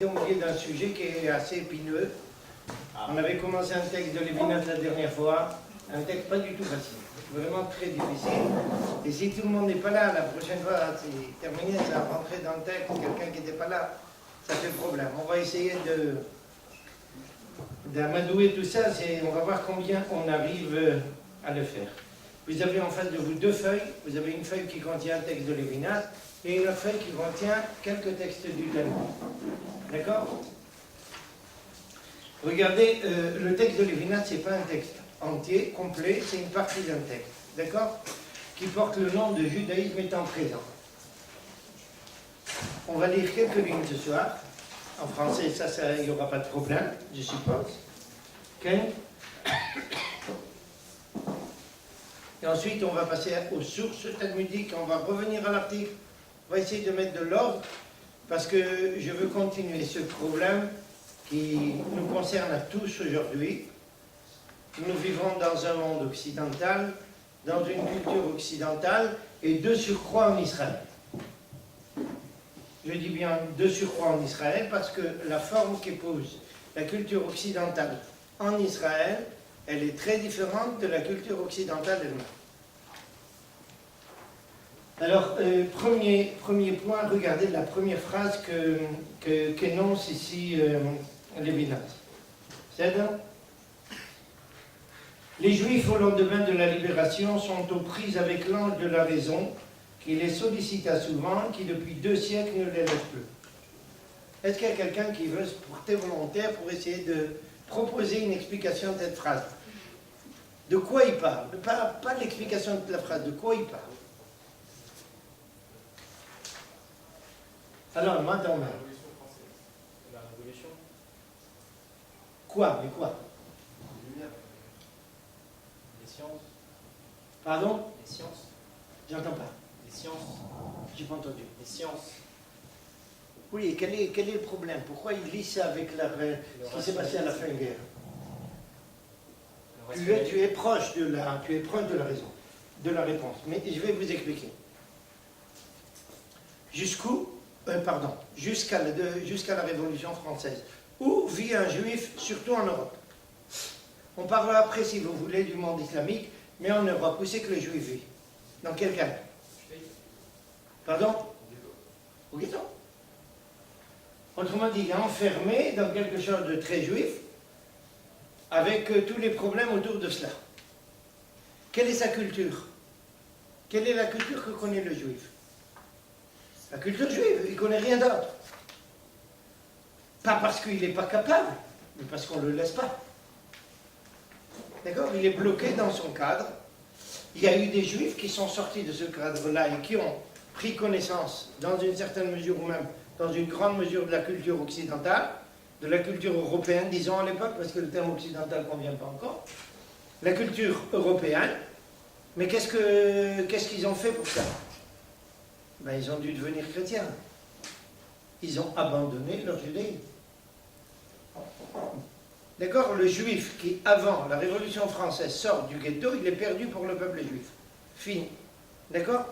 Au milieu d'un sujet qui est assez épineux. On avait commencé un texte de Lévinas la dernière fois, un texte pas du tout facile, vraiment très difficile. Et si tout le monde n'est pas là, la prochaine fois, c'est terminé, ça va rentrer dans le texte, quelqu'un qui n'était pas là, ça fait problème. On va essayer d'amadouer tout ça, on va voir combien on arrive à le faire. Vous avez en face de vous deux feuilles, vous avez une feuille qui contient un texte de Lévinas et une autre feuille qui contient quelques textes du Talmud. D'accord? Regardez, le texte de Lévinas, ce n'est pas un texte entier, complet, c'est une partie d'un texte, d'accord? Qui porte le nom de judaïsme étant présent. On va lire quelques lignes ce soir. En français, ça il n'y aura pas de problème, je suppose. Ok? Et ensuite, on va passer aux sources talmudiques, on va revenir à l'article, on va essayer de mettre de l'ordre, parce que je veux continuer ce problème qui nous concerne à tous aujourd'hui. Nous vivons dans un monde occidental, dans une culture occidentale, et de surcroît en Israël. Je dis bien de surcroît en Israël, parce que la forme qu'épouse la culture occidentale en Israël, elle est très différente de la culture occidentale elle-même. Alors, premier point, regardez la première phrase qu'énonce ici Lévinas. C'est-à-dire, les Juifs, au lendemain de la libération, sont aux prises avec l'ange de la raison, qui les sollicita souvent, qui depuis 2 siècles ne les laisse plus. Est-ce qu'il y a quelqu'un qui veut se porter volontaire pour essayer de proposer une explication de cette phrase? De quoi il parle? Pas l'explication de la phrase, de quoi il parle? Alors, madame. La Révolution française. La Révolution. Quoi? Mais quoi? Les Lumières. Les sciences. Pardon? Les sciences. J'entends pas. Les sciences. J'ai pas entendu. Les sciences. Oui, et quel est le problème? Pourquoi il lit ça avec ce qui s'est passé à la fin de la guerre? Tu es proche de la raison, de la réponse. Mais je vais vous expliquer. Jusqu'à la Révolution française, où vit un juif, surtout en Europe. On parlera après, si vous voulez, du monde islamique, mais en Europe, où c'est que le juif vit? Dans quel cas? Pardon? Au ghetto. Autrement dit, il est enfermé dans quelque chose de très juif, avec tous les problèmes autour de cela. Quelle est sa culture? Quelle est la culture que connaît le juif? La culture juive, il ne connaît rien d'autre. Pas parce qu'il n'est pas capable, mais parce qu'on ne le laisse pas. D'accord? Il est bloqué dans son cadre. Il y a eu des juifs qui sont sortis de ce cadre-là et qui ont pris connaissance, dans une certaine mesure ou même dans une grande mesure, de la culture occidentale, de la culture européenne, disons à l'époque, parce que le terme occidental ne convient pas encore. La culture européenne. Mais qu'est-ce qu'ils ont fait pour ça? Ben, ils ont dû devenir chrétiens. Ils ont abandonné leur judaïsme. D'accord? Le juif qui, avant la Révolution française, sort du ghetto, il est perdu pour le peuple juif. Fini. D'accord?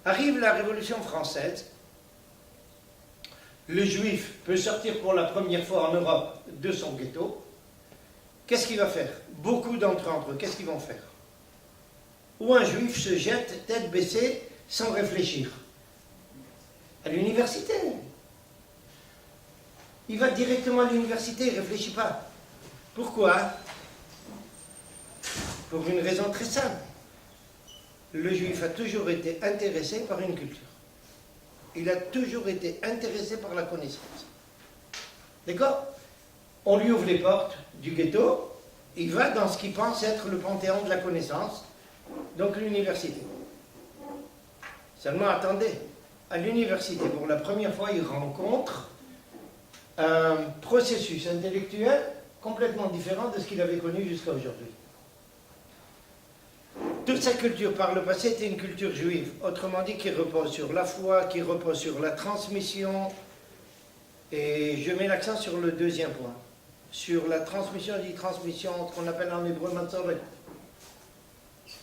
Arrive la Révolution française, le juif peut sortir pour la première fois en Europe de son ghetto. Qu'est-ce qu'il va faire? Beaucoup d'entre eux, qu'est-ce qu'ils vont faire? Ou un juif se jette tête baissée, sans réfléchir. À l'université. Il va directement à l'université, il ne réfléchit pas. Pourquoi? Pour une raison très simple. Le juif a toujours été intéressé par une culture. Il a toujours été intéressé par la connaissance. D'accord? On lui ouvre les portes du ghetto, il va dans ce qu'il pense être le panthéon de la connaissance, donc l'université. Seulement, attendez, à l'université, pour la première fois, il rencontre un processus intellectuel complètement différent de ce qu'il avait connu jusqu'à aujourd'hui. Toute sa culture par le passé était une culture juive, autrement dit qui repose sur la foi, qui repose sur la transmission, et je mets l'accent sur le deuxième point, sur la transmission, je dis transmission, ce qu'on appelle en hébreu Matzoret.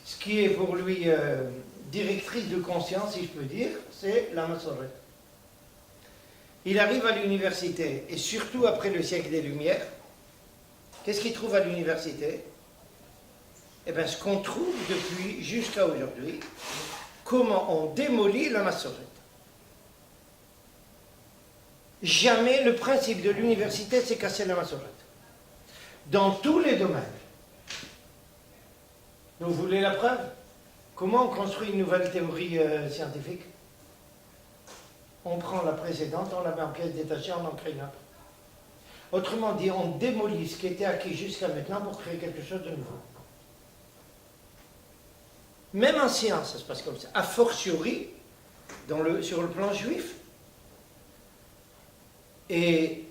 Ce qui est pour lui directrice de conscience, si je peux dire, c'est la Matzoret. il arrive à l'université, et surtout après le siècle des Lumières, qu'est-ce qu'il trouve à l'université? Eh bien, ce qu'on trouve depuis jusqu'à aujourd'hui, comment on démolit la massorette. Jamais le principe de l'université, c'est casser la massorette. Dans tous les domaines. Vous voulez la preuve? Comment on construit une nouvelle théorie scientifique? On prend la précédente, on la met en pièces détachées, on en crée une autre. Autrement dit, on démolit ce qui était acquis jusqu'à maintenant pour créer quelque chose de nouveau. Même en science, ça se passe comme ça. A fortiori, sur le plan juif. Et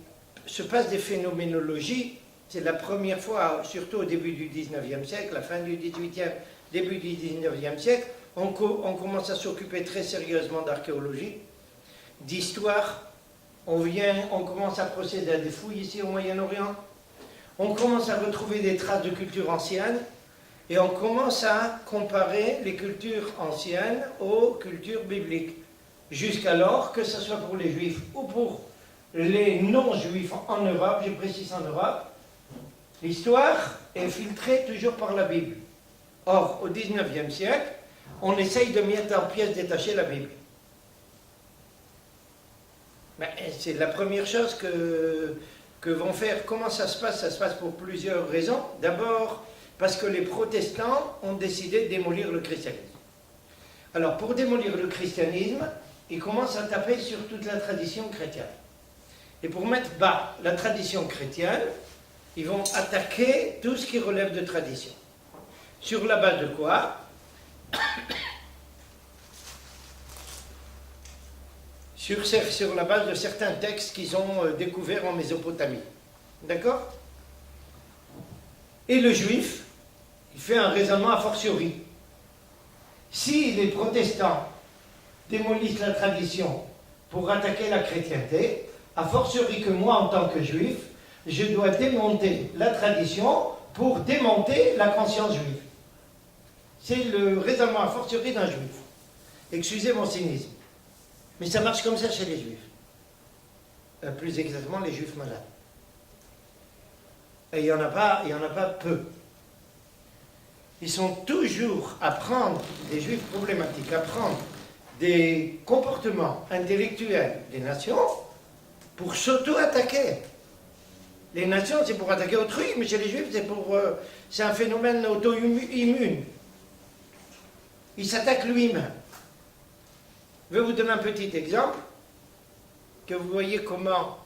se passe des phénoménologies, c'est la première fois, surtout au début du 19e siècle, la fin du 18e, début du 19e siècle, on commence à s'occuper très sérieusement d'archéologie, d'histoire. On commence à procéder à des fouilles ici au Moyen-Orient. On commence à retrouver des traces de culture ancienne. Et on commence à comparer les cultures anciennes aux cultures bibliques. Jusqu'alors, que ce soit pour les juifs ou pour les non-juifs en Europe, je précise en Europe, l'histoire est filtrée toujours par la Bible. Or, au XIXe siècle, on essaye de mettre en pièces détachées la Bible. Mais c'est la première chose que vont faire. Comment ça se passe? Ça se passe pour plusieurs raisons. D'abord, parce que les protestants ont décidé de démolir le christianisme. Alors, pour démolir le christianisme, ils commencent à taper sur toute la tradition chrétienne. Et pour mettre bas la tradition chrétienne, ils vont attaquer tout ce qui relève de tradition. Sur la base de quoi? Sur la base de certains textes qu'ils ont découverts en Mésopotamie. D'accord? Et le juif, il fait un raisonnement a fortiori. Si les protestants démolissent la tradition pour attaquer la chrétienté, a fortiori que moi, en tant que juif, je dois démonter la tradition pour démonter la conscience juive. C'est le raisonnement a fortiori d'un juif. Excusez mon cynisme. Mais ça marche comme ça chez les juifs. Plus exactement, les juifs malades. Et il n'y en a pas peu. Ils sont toujours à prendre des juifs problématiques, à prendre des comportements intellectuels des nations pour s'auto-attaquer. Les nations, c'est pour attaquer autrui, mais chez les juifs, c'est un phénomène auto-immune. Il s'attaque lui-même. Je vais vous donner un petit exemple, que vous voyez comment...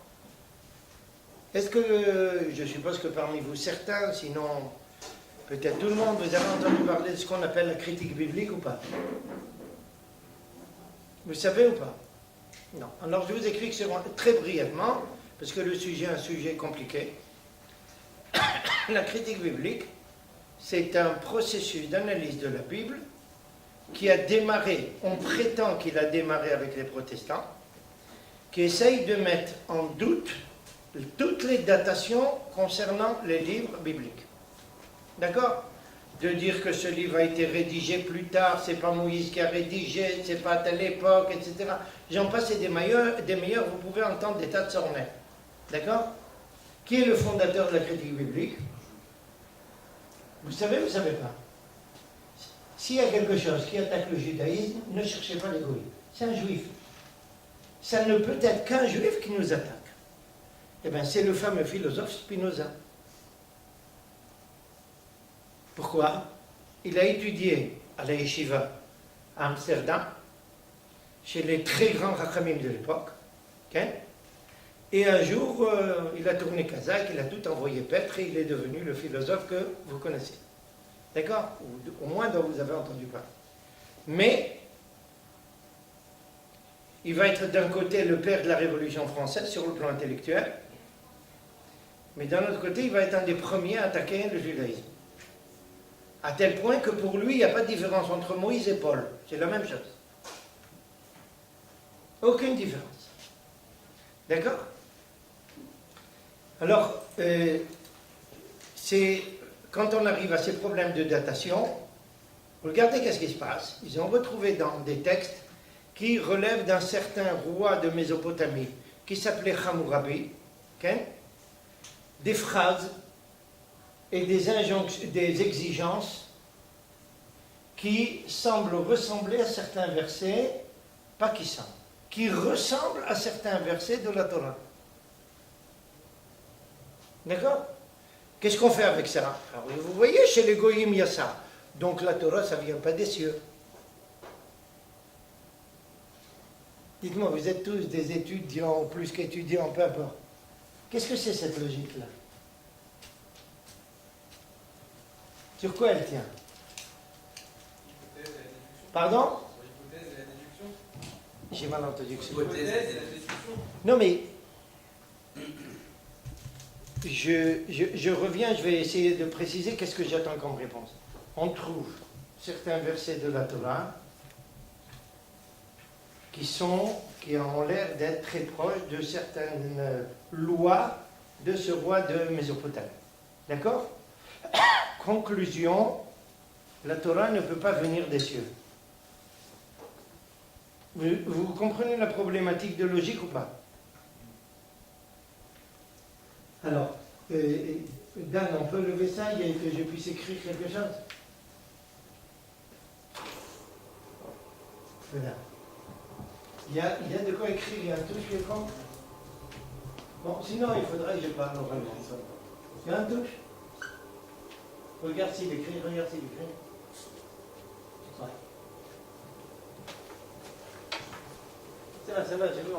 Est-ce que, je suppose que parmi vous certains, sinon peut-être tout le monde, vous avez entendu parler de ce qu'on appelle la critique biblique ou pas? Vous savez ou pas? Non. Alors je vous explique très brièvement, parce que le sujet est un sujet compliqué. La critique biblique, c'est un processus d'analyse de la Bible qui a démarré, on prétend qu'il a démarré avec les protestants, qui essaye de mettre en doute toutes les datations concernant les livres bibliques. D'accord? De dire que ce livre a été rédigé plus tard, c'est pas Moïse qui a rédigé, c'est pas à telle époque, etc. J'en passe et des meilleurs, vous pouvez entendre des tas de sornettes. D'accord? Qui est le fondateur de la critique biblique? Vous savez ou vous ne savez pas? S'il y a quelque chose qui attaque le judaïsme, ne cherchez pas l'égoïsme. C'est un juif. Ça ne peut être qu'un juif qui nous attaque. Eh bien, c'est le fameux philosophe Spinoza. Pourquoi? Il a étudié à la yeshiva à Amsterdam, chez les très grands rachamim de l'époque. Okay? Et un jour, il a tourné kazakh, il a tout envoyé paître et il est devenu le philosophe que vous connaissez. D'accord? Ou au moins dont vous avez entendu parler. Mais, il va être d'un côté le père de la Révolution française sur le plan intellectuel, mais d'un autre côté, il va être un des premiers à attaquer le judaïsme. À tel point que pour lui, il n'y a pas de différence entre Moïse et Paul. C'est la même chose. Aucune différence. D'accord? Alors, quand on arrive à ces problèmes de datation, regardez qu'est-ce qui se passe. Ils ont retrouvé dans des textes qui relèvent d'un certain roi de Mésopotamie, qui s'appelait Hammurabi, des phrases et des exigences qui semblent ressembler à certains versets, pas qui semblent, qui ressemblent à certains versets de la Torah. D'accord? Qu'est-ce qu'on fait avec ça? Alors, vous voyez, chez les Goyim, il y a ça. Donc la Torah, ça ne vient pas des cieux. Dites-moi, vous êtes tous des étudiants, ou plus qu'étudiants, peu importe. Qu'est-ce que c'est cette logique-là? Sur quoi elle tient? L'hypothèse et la déduction. Pardon? Sur l'hypothèse et la déduction. J'ai mal entendu. L'hypothèse et la déduction. Non mais, je reviens, je vais essayer de préciser qu'est-ce que j'attends comme réponse. On trouve certains versets de la Torah qui ont l'air d'être très proches de certaines lois de ce roi de Mésopotamie. D'accord? Conclusion, la Torah ne peut pas venir des cieux. Vous comprenez la problématique de logique ou pas? Alors, Dan, on peut lever ça et que je puisse écrire quelque chose? Voilà. Il y a de quoi écrire, il y a un touche quelconque? Bon, sinon il faudrait que je parle oralement. Il y a un touche? Regarde s'il écrit, regarde s'il écrit. Ouais. Ça va, c'est bon.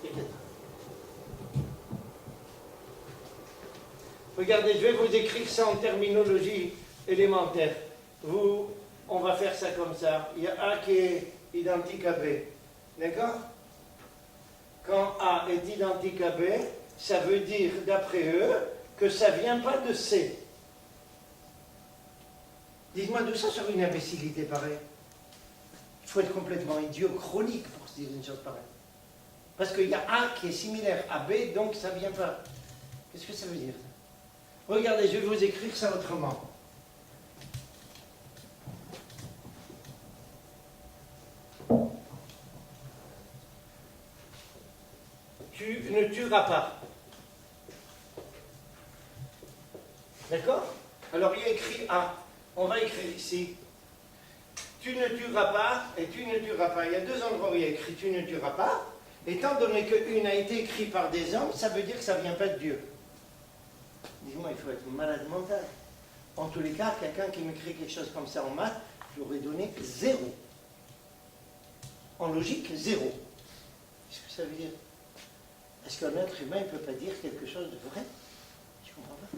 T'inquiète. Regardez, je vais vous écrire ça en terminologie élémentaire. On va faire ça comme ça. Il y a A qui est identique à B. D'accord? Quand A est identique à B, ça veut dire, d'après eux, que ça ne vient pas de C. Dites-moi d'où ça sort une imbécilité pareille? Il faut être complètement idiot, chronique pour se dire une chose pareille. Parce qu'il y a A qui est similaire à B, donc ça ne vient pas. Qu'est-ce que ça veut dire? Regardez, je vais vous écrire ça autrement. Tu ne tueras pas. D'accord? Alors il y a écrit A. On va écrire ici. Tu ne tueras pas et tu ne tueras pas. Il y a deux endroits où il y a écrit tu ne tueras pas. Étant donné qu'une a été écrite par des hommes, ça veut dire que ça ne vient pas de Dieu. Dis-moi, il faut être malade mental. En tous les cas, quelqu'un qui m'écrit quelque chose comme ça en maths, je lui aurais donné 0. En logique, 0. Qu'est-ce que ça veut dire? Est-ce qu'un être humain ne peut pas dire quelque chose de vrai? Je ne comprends pas.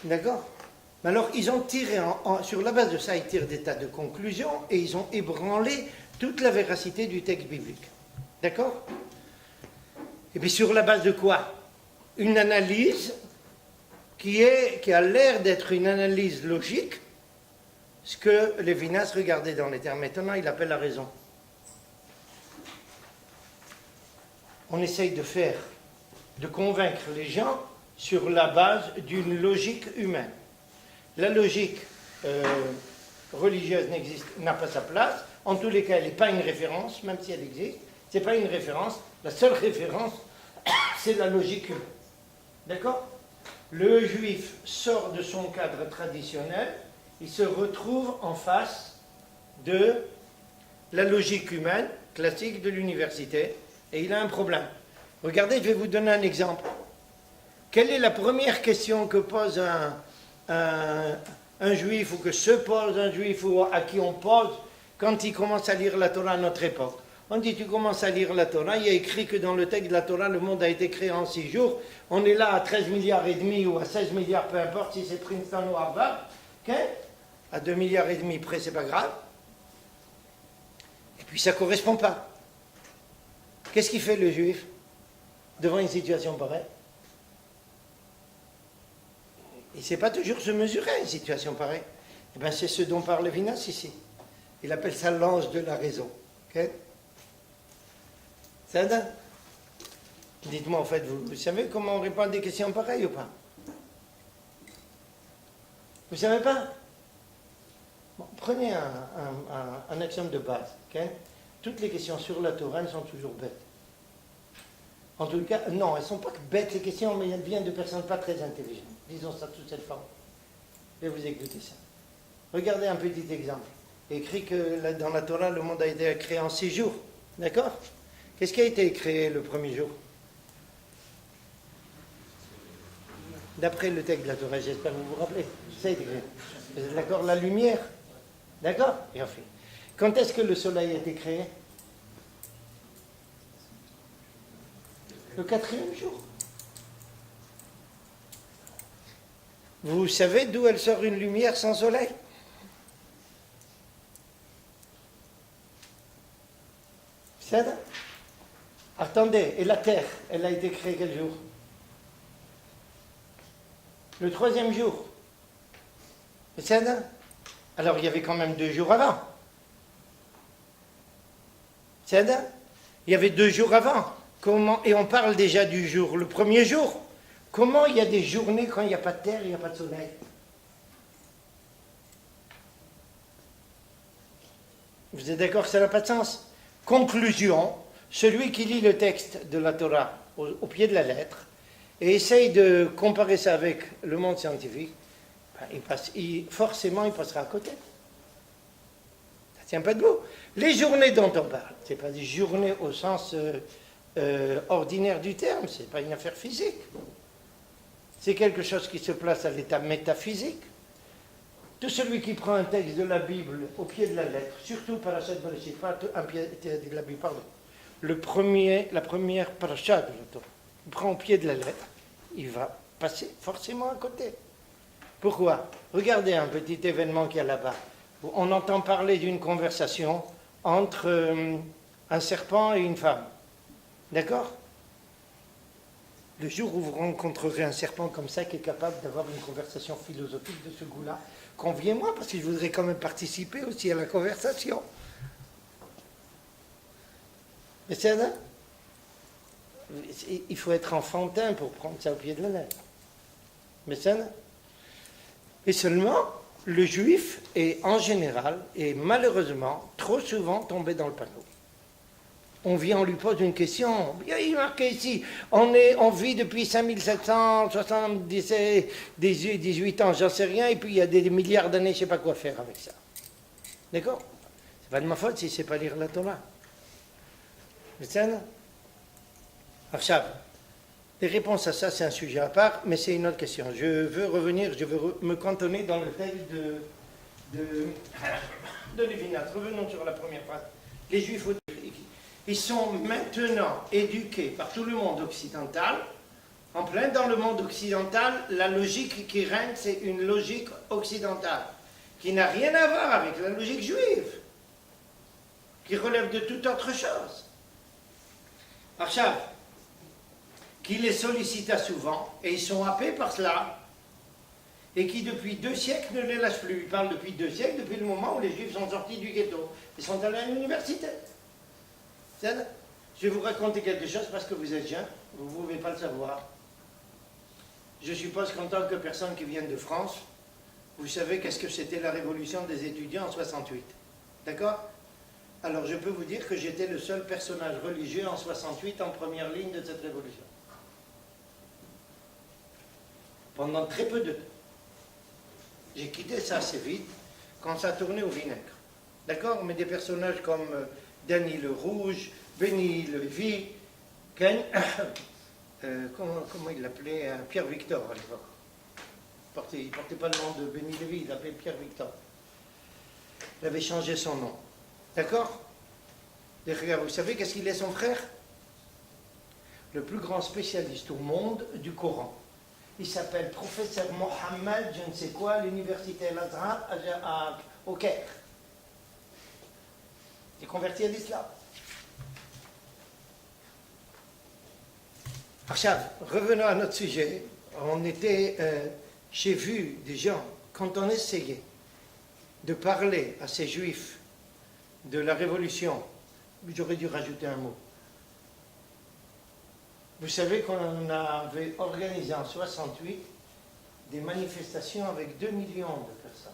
D'accord? Alors, ils ont tiré, sur la base de ça, ils tirent des tas de conclusions et ils ont ébranlé toute la véracité du texte biblique. D'accord? Et puis sur la base de quoi? Une analyse qui a l'air d'être une analyse logique, ce que Lévinas regardait dans les termes. Maintenant, il appelle la raison. On essaye de convaincre les gens sur la base d'une logique humaine. La logique religieuse n'a pas sa place. En tous les cas, elle n'est pas une référence, même si elle existe. Ce n'est pas une référence. La seule référence, c'est la logique humaine. D'accord? Le juif sort de son cadre traditionnel, il se retrouve en face de la logique humaine classique de l'université, et il a un problème. Regardez, je vais vous donner un exemple. Quelle est la première question que pose un juif, ou que se pose un juif, ou à qui on pose quand il commence à lire la Torah à notre époque? On dit, tu commences à lire la Torah, il y a écrit que dans le texte de la Torah, le monde a été créé en 6 jours. On est là à 13 milliards et demi ou à 16 milliards, peu importe si c'est Princeton ou Harvard. Okay? À 2 milliards et demi près, c'est pas grave. Et puis ça ne correspond pas. Qu'est-ce qu'il fait le juif devant une situation pareille? Il ne sait pas toujours se mesurer à une situation pareille. Eh bien, c'est ce dont parle Lévinas ici. Il appelle ça l'ange de la raison. Okay? Ça donne. Dites-moi, en fait, vous savez comment on répond à des questions pareilles ou pas? Vous ne savez pas? Bon, prenez un exemple de base. Ok. Toutes les questions sur la Torah, elles sont toujours bêtes. En tout cas, non, elles ne sont pas que bêtes les questions, mais elles viennent de personnes pas très intelligentes. Disons ça sous cette forme. Je vais vous écouter ça. Regardez un petit exemple. Écrit que dans la Torah, le monde a été créé en 6 jours. D'accord? Qu'est-ce qui a été créé le premier jour? D'après le texte de la Torah, j'espère que vous vous rappelez. Ça a été créé. Vous êtes d'accord? La lumière. D'accord? Et enfin, quand est-ce que le soleil a été créé? Le 4e jour. Vous savez d'où elle sort une lumière sans soleil? C'est ça? Attendez, et la terre, elle a été créée quel jour? Le 3e jour. C'est ça? Alors il y avait quand même 2 jours avant. C'est ça? Il y avait 2 jours avant. Comment, et on parle déjà du jour, le premier jour. Comment il y a des journées quand il n'y a pas de terre, il n'y a pas de soleil? Vous êtes d'accord que ça n'a pas de sens? Conclusion, celui qui lit le texte de la Torah au pied de la lettre et essaye de comparer ça avec le monde scientifique, forcément il passera à côté. Ça ne tient pas debout. Les journées dont on parle, ce n'est pas des journées au sens ordinaire du terme, ce n'est pas une affaire physique. C'est quelque chose qui se place à l'état métaphysique. Tout celui qui prend un texte de la Bible au pied de la lettre, surtout Parashat Bereshit, pas un pied de la Bible, pardon, la première parasha de la Torah, il prend au pied de la lettre, il va passer forcément à côté. Pourquoi? Regardez un petit événement qu'il y a là-bas. On entend parler d'une conversation entre un serpent et une femme. D'accord? Le jour où vous rencontrerez un serpent comme ça qui est capable d'avoir une conversation philosophique de ce goût-là, conviez-moi parce que je voudrais quand même participer aussi à la conversation. Mais c'est là. Il faut être enfantin pour prendre ça au pied de la lettre. Mais c'est là. Et seulement, le juif est en général, et malheureusement, trop souvent tombé dans le panneau. On vient, on lui pose une question. Il est marqué ici, on vit depuis 5778 ans, j'en sais rien, et puis il y a des milliards d'années, je ne sais pas quoi faire avec ça. D'accord? C'est pas de ma faute si je ne sais pas lire la Torah. C'est ça, non? Alors, les réponses à ça, c'est un sujet à part, mais c'est une autre question. Je veux me cantonner dans le texte de Lévinas. Revenons sur la première phrase. Les Juifs, ils sont maintenant éduqués par tout le monde occidental. En plein dans le monde occidental, la logique qui règne, c'est une logique occidentale, qui n'a rien à voir avec la logique juive, qui relève de toute autre chose. Archav, qui les sollicita souvent, et ils sont happés par cela, et qui depuis 2 siècles ne les lâchent plus. Ils parlent depuis 2 siècles, depuis le moment où les Juifs sont sortis du ghetto. Ils sont allés à l'université. Je vais vous raconter quelque chose parce que vous êtes jeune, vous ne pouvez pas le savoir. Je suppose qu'en tant que personne qui vient de France, vous savez qu'est-ce que c'était la révolution des étudiants en 68. D'accord? Alors je peux vous dire que j'étais le seul personnage religieux en 68 en première ligne de cette révolution. Pendant très peu de temps. J'ai quitté ça assez vite quand ça tournait au vinaigre. D'accord? Mais des personnages comme Danny le Rouge, Benny Lévy, comment il l'appelait? Pierre Victor à l'époque. Il ne portait pas le nom de Benny Lévy, il l'appelait Pierre Victor. Il avait changé son nom. D'accord? Vous savez qu'est-ce qu'il est son frère? Le plus grand spécialiste au monde du Coran. Il s'appelle professeur Mohammed, je ne sais quoi, à l'université Al-Azhar au Caire. Il est converti à l'islam. Arshad, revenons à notre sujet. J'ai vu des gens, quand on essayait de parler à ces juifs de la révolution, j'aurais dû rajouter un mot. Vous savez qu'on avait organisé en 68 des manifestations avec 2 millions de personnes.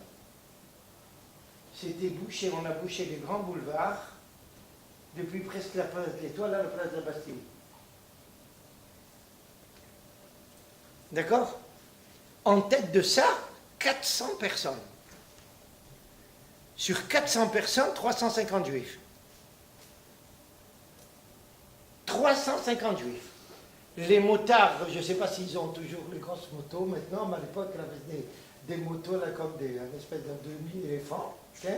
c'était bouché, on a bouché les grands boulevards, depuis presque la place de l'Étoile à la place de la Bastille. D'accord? En tête de ça, 400 personnes. Sur 400 personnes, 350 juifs. 350 juifs. Les motards, je ne sais pas s'ils ont toujours les grosses motos maintenant, mais à l'époque, il y avait des motos là, comme une espèce de demi-éléphant. Okay?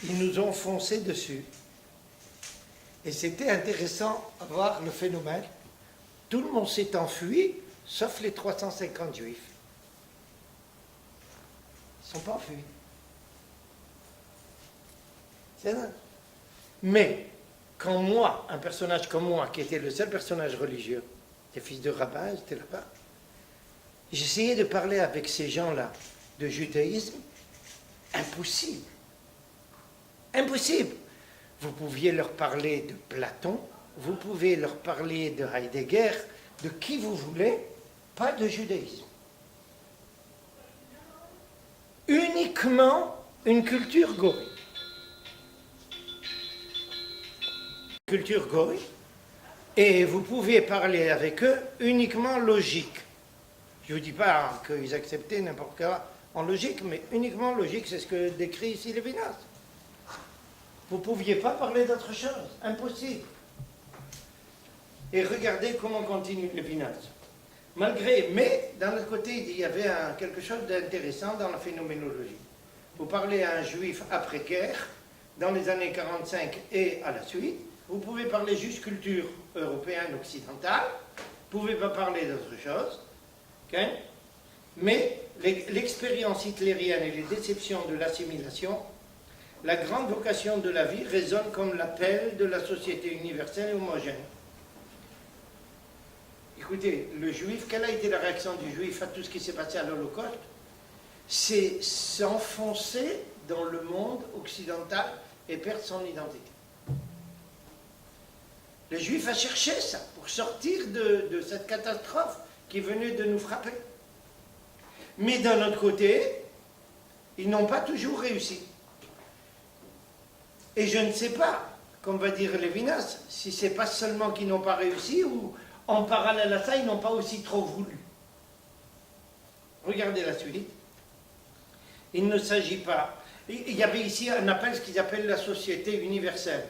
Ils nous ont foncé dessus. Et c'était intéressant à voir le phénomène. Tout le monde s'est enfui, sauf les 350 juifs. Ils ne sont pas enfuis. C'est ça. Mais, quand moi, un personnage comme moi, qui était le seul personnage religieux, des fils de rabbin, j'étais là-bas, j'essayais de parler avec ces gens-là de judaïsme, impossible. Impossible. Vous pouviez leur parler de Platon, vous pouvez leur parler de Heidegger, de qui vous voulez, pas de judaïsme. Uniquement une culture goï. Culture goï, et vous pouvez parler avec eux uniquement logique. Je ne vous dis pas qu'ils acceptaient n'importe quoi en logique, mais uniquement logique, c'est ce que décrit ici Lévinas. Vous ne pouviez pas parler d'autre chose, impossible. Et regardez comment continue Lévinas. Mais d'un autre côté, il y avait quelque chose d'intéressant dans la phénoménologie. Vous parlez à un juif après-guerre, dans les années 45 et à la suite, vous pouvez parler juste culture européenne, occidentale, vous ne pouvez pas parler d'autre chose, okay? Mais l'expérience hitlérienne et les déceptions de l'assimilation, la grande vocation de la vie résonne comme l'appel de la société universelle et homogène. Écoutez, le juif, quelle a été la réaction du juif à tout ce qui s'est passé à l'Holocauste? C'est s'enfoncer dans le monde occidental et perdre son identité. Le juif a cherché ça pour sortir de cette catastrophe qui venait de nous frapper. Mais d'un autre côté, ils n'ont pas toujours réussi. Et je ne sais pas, comme va dire Lévinas, si c'est pas seulement qu'ils n'ont pas réussi ou en parallèle à ça, ils n'ont pas aussi trop voulu. Regardez la suite. Il ne s'agit pas... Il y avait ici un appel, ce qu'ils appellent la société universelle.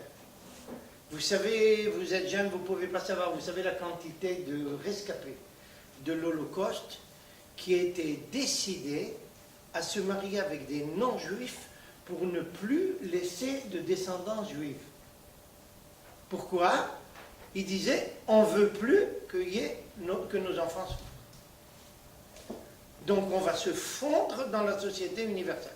Vous savez, vous êtes jeune, vous ne pouvez pas savoir, vous savez la quantité de rescapés de l'Holocauste qui étaient décidés à se marier avec des non-juifs pour ne plus laisser de descendance juive. Pourquoi? Ils disaient, on ne veut plus que nos enfants soient. Donc on va se fondre dans la société universelle.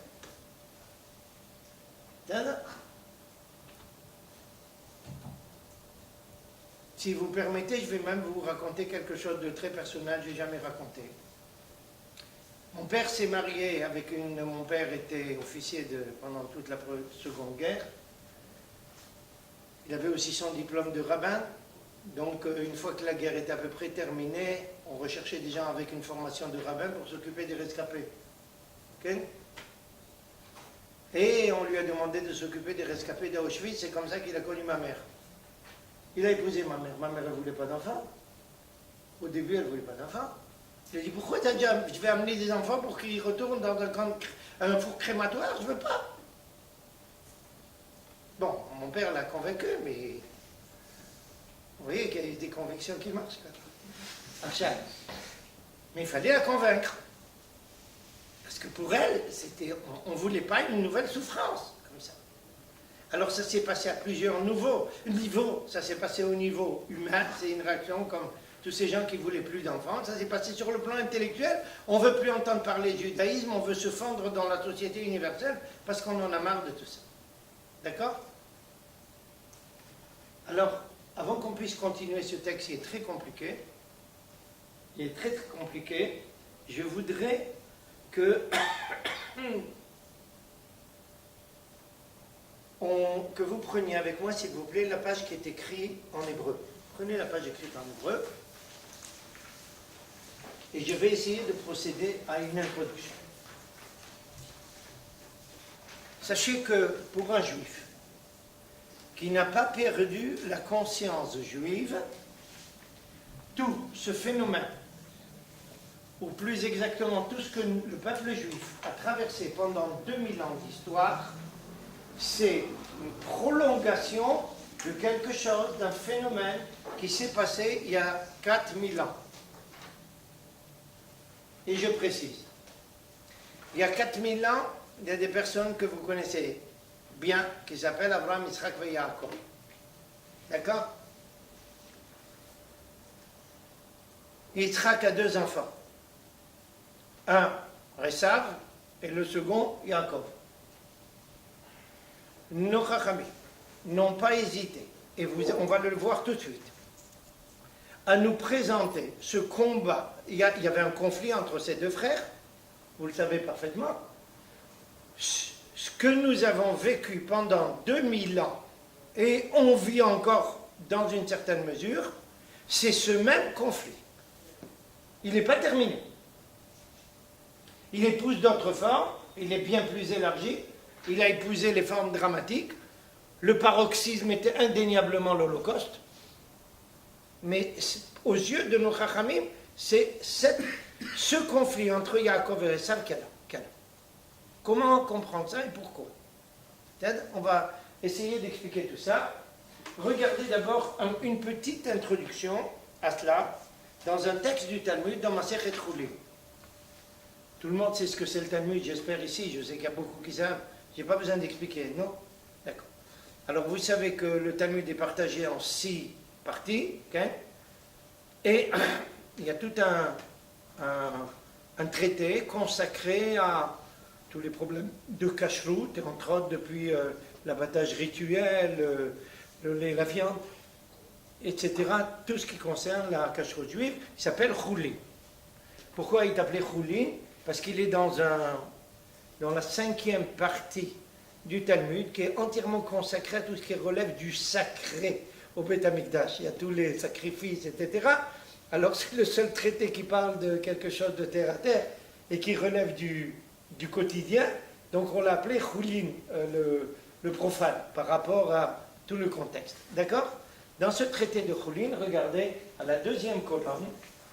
Si vous permettez, je vais même vous raconter quelque chose de très personnel, je n'ai jamais raconté. Mon père s'est marié avec mon père était officier pendant toute la Seconde Guerre. Il avait aussi son diplôme de rabbin. Donc, une fois que la guerre était à peu près terminée, on recherchait des gens avec une formation de rabbin pour s'occuper des rescapés. Okay? Et on lui a demandé de s'occuper des rescapés d'Auschwitz. C'est comme ça qu'il a connu ma mère. Il a épousé ma mère. Ma mère, elle ne voulait pas d'enfant. Au début, elle ne voulait pas d'enfant. Il a dit, pourquoi tu as dit, je vais amener des enfants pour qu'ils retournent dans un four crématoire? Je ne veux pas. Bon, mon père l'a convaincu, mais vous voyez qu'il y a des convictions qui marchent. Mais il fallait la convaincre. Parce que pour elle, on ne voulait pas une nouvelle souffrance, comme ça. Alors ça s'est passé à plusieurs niveaux. Ça s'est passé au niveau humain, c'est une réaction comme tous ces gens qui ne voulaient plus d'enfants. Ça s'est passé sur le plan intellectuel. On ne veut plus entendre parler du judaïsme, on veut se fondre dans la société universelle parce qu'on en a marre de tout ça. D'accord? Alors, avant qu'on puisse continuer ce texte qui est très compliqué, je voudrais que vous preniez avec moi, s'il vous plaît, la page qui est écrite en hébreu. Prenez la page écrite en hébreu. Et je vais essayer de procéder à une introduction. Sachez que pour un juif qui n'a pas perdu la conscience juive, tout ce phénomène, ou plus exactement tout ce que le peuple juif a traversé pendant 2000 ans d'histoire, c'est une prolongation de quelque chose, d'un phénomène qui s'est passé il y a 4000 ans. Et je précise, il y a 4000 ans, il y a des personnes que vous connaissez bien, qui s'appellent Abraham, Yitzhak et Yaakov. D'accord? Yitzhak a 2 enfants. Un, Esav, et le second, Yaakov. Nos Chachamim n'ont pas hésité, et on va le voir tout de suite, à nous présenter ce combat. Il y avait un conflit entre ces 2 frères, vous le savez parfaitement. Ce que nous avons vécu pendant 2000 ans, et on vit encore dans une certaine mesure, c'est ce même conflit. Il n'est pas terminé. Il épouse d'autres formes, il est bien plus élargi, il a épousé les formes dramatiques. Le paroxysme était indéniablement l'Holocauste. Mais aux yeux de nos Chachamim, c'est ce conflit entre Yaakov et Esav qu'il y a là. Comment comprendre ça et pourquoi? Peut-être on va essayer d'expliquer tout ça. Regardez d'abord une petite introduction à cela dans un texte du Talmud, dans Masechet Chulin. Tout le monde sait ce que c'est le Talmud, j'espère ici, je sais qu'il y a beaucoup qui savent, je n'ai pas besoin d'expliquer, non? D'accord. Alors vous savez que le Talmud est partagé en 6 parties, okay? Et il y a tout un traité consacré à tous les problèmes de cacheroute, entre autres depuis l'abattage rituel, la viande, etc. Tout ce qui concerne la cacheroute juive, il s'appelle Chulin. Pourquoi il est appelé Chulin? Parce qu'il est dans la 5e partie du Talmud, qui est entièrement consacré à tout ce qui relève du sacré au Beth Amikdash. Il y a tous les sacrifices, etc. Alors c'est le seul traité qui parle de quelque chose de terre à terre et qui relève du quotidien. Donc on l'a appelé Chulin, le profane, par rapport à tout le contexte. D'accord? Dans ce traité de Chulin, regardez à la 2e colonne,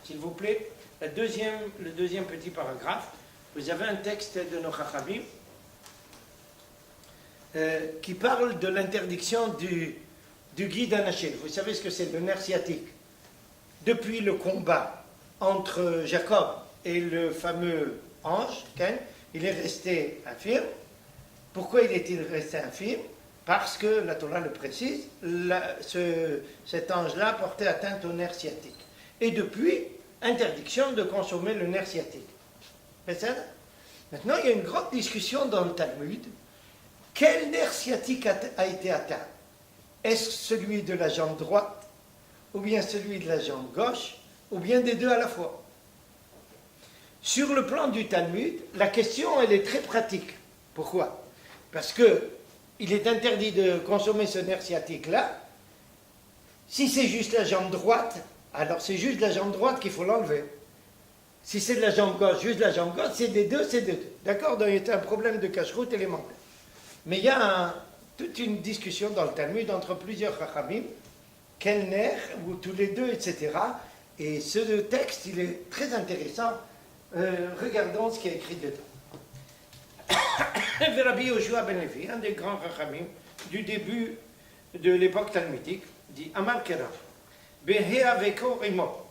s'il vous plaît, le deuxième petit paragraphe, vous avez un texte de nos Chachamim qui parle de l'interdiction du guide anaché. Vous savez ce que c'est, le nerf sciatique. Depuis le combat entre Jacob et le fameux ange, Cain, il est resté infirme. Pourquoi il est-il resté infirme? Parce que, la Torah le précise, cet ange-là portait atteinte au nerf sciatique. Et depuis, interdiction de consommer le nerf sciatique. Maintenant, il y a une grande discussion dans le Talmud. Quel nerf sciatique a été atteint? Est-ce celui de la jambe droite, ou bien celui de la jambe gauche, ou bien des 2 à la fois? Sur le plan du Talmud, la question, elle est très pratique. Pourquoi? Parce que il est interdit de consommer ce nerf sciatique-là. Si c'est juste la jambe droite, alors c'est juste la jambe droite qu'il faut l'enlever. Si c'est de la jambe gauche, juste la jambe gauche, c'est des 2, c'est des 2. D'accord? Donc il y a un problème de cacheroute élémentaire. Mais il y a toute une discussion dans le Talmud entre plusieurs Chachamim, quel nerf, ou tous les 2, etc. Et ce texte, il est très intéressant. Regardons ce qui est écrit dedans. Rabbi Yoshua ben Levi, un des grands Chachamim du début de l'époque talmudique, dit Amar Kera, Behea Veko Rimo.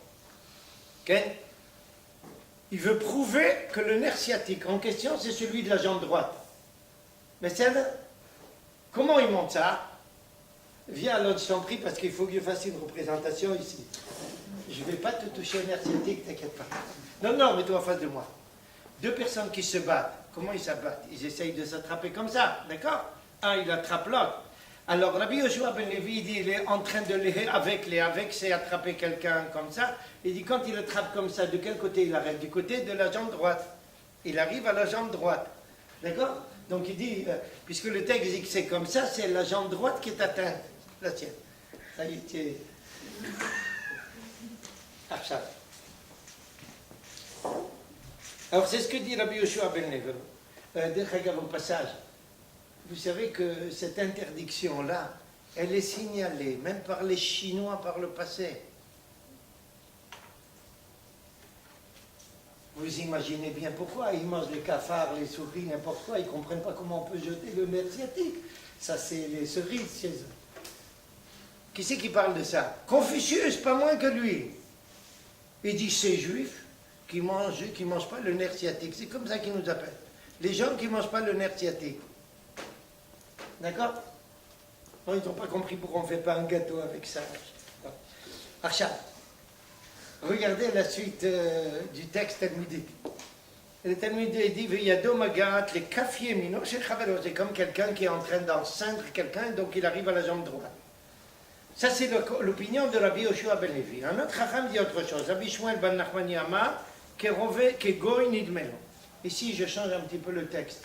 Il veut prouver que le nerf sciatique en question, c'est celui de la jambe droite. Mais c'est comment il monte ça? Viens, alors je t'en prie, parce qu'il faut que je fasse une représentation ici. Je ne vais pas te toucher au nerf sciatique, t'inquiète pas. Non, mets-toi en face de moi. 2 personnes qui se battent, comment ils s'abattent? Ils essayent de s'attraper comme ça, d'accord? Un, il attrape l'autre. Alors, Rabbi Yoshua ben Levi dit, il est en train de les avec, c'est attraper quelqu'un comme ça. Il dit, quand il attrape comme ça, de quel côté il arrive? Du côté de la jambe droite. Il arrive à la jambe droite, d'accord? Donc il dit, puisque le texte dit que c'est comme ça, c'est la jambe droite qui est atteinte, la tienne. Ça y est, tu es... Achab. Alors c'est ce que dit Rabbi Yoshua ben Levi. Au passage, vous savez que cette interdiction-là, elle est signalée, même par les Chinois par le passé. Vous imaginez bien pourquoi. Ils mangent les cafards, les souris, n'importe quoi. Ils ne comprennent pas comment on peut jeter le nerf sciatique. Ça, c'est les cerises chez eux. Qui c'est qui parle de ça? Confucius, pas moins que lui. Il dit ces juifs qui mangent pas le nerf sciatique. C'est comme ça qu'ils nous appellent. Les gens qui ne mangent pas le nerf sciatique. D'accord? Non, ils n'ont pas compris pourquoi on ne fait pas un gâteau avec ça. Archa, regardez la suite du texte talmudique. Le Talmud dit Veyado magat les kafié mino chez Chavero. C'est comme quelqu'un qui est en train d'enceindre quelqu'un, donc il arrive à la jambe droite. Ça, c'est l'opinion de Rabbi Yoshua ben Levi. Un autre Chacham dit autre chose. Rabbi Shmuel ben Nachmani Amar, que goy nidmelo. Ici, je change un petit peu le texte.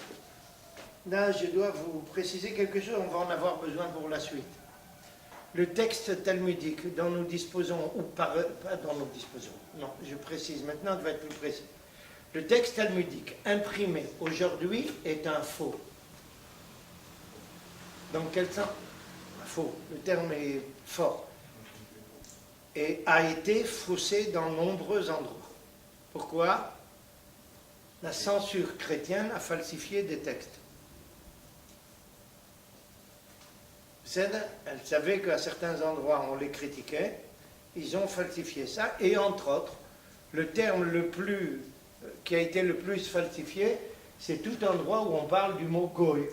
Là, je dois vous préciser quelque chose, on va en avoir besoin pour la suite. Le texte talmudique dont nous disposons, ou pas dont nous disposons, non, je précise maintenant, je vais être plus précis. Le texte talmudique imprimé aujourd'hui est un faux. Dans quel sens? Faux, le terme est fort. Et a été faussé dans nombreux endroits. Pourquoi? La censure chrétienne a falsifié des textes. Elle savait qu'à certains endroits on les critiquait, ils ont falsifié ça, et entre autres, le terme qui a été le plus falsifié, c'est tout endroit où on parle du mot goy.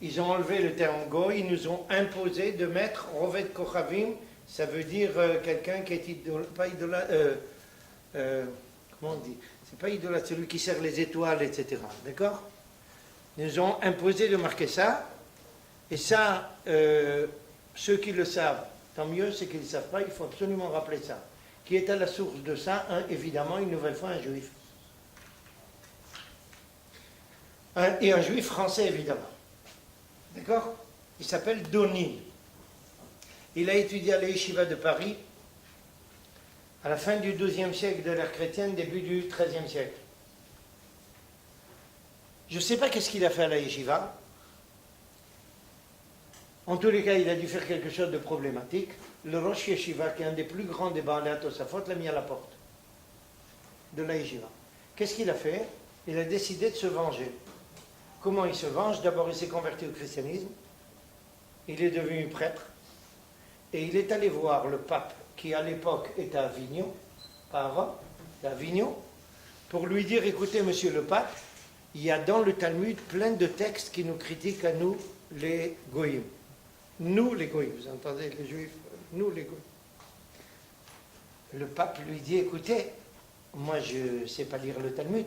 Ils ont enlevé le terme goy, ils nous ont imposé de mettre rovet kochavim, ça veut dire quelqu'un qui est pas idolâtre, comment on dit? C'est pas idolâtre, celui qui sert les étoiles, etc. D'accord? Ils nous ont imposé de marquer ça. Et ça, ceux qui le savent, tant mieux, ceux qui ne le savent pas, il faut absolument rappeler ça. Qui est à la source de ça? Évidemment, une nouvelle fois, un juif. Et un juif français, évidemment. D'accord? Il s'appelle Donin. Il a étudié à l'Yeshiva de Paris à la fin du XIIe siècle de l'ère chrétienne, début du XIIIe siècle. Je ne sais pas qu'est-ce qu'il a fait à la Yeshiva. En tous les cas, il a dû faire quelque chose de problématique. Le Rosh Yeshiva, qui est un des plus grands des Baalei Tosafot, l'a mis à la porte de la Yeshiva. Qu'est-ce qu'il a fait? Il a décidé de se venger. Comment il se venge? D'abord, il s'est converti au christianisme. Il est devenu prêtre. Et il est allé voir le pape, qui à l'époque était à Avignon, pas avant, à Avignon, pour lui dire, écoutez, monsieur le pape, il y a dans le Talmud plein de textes qui nous critiquent à nous, les goyim. Nous, les goyim, vous entendez, les juifs, nous, les goyim. Le pape lui dit, écoutez, moi je ne sais pas lire le Talmud.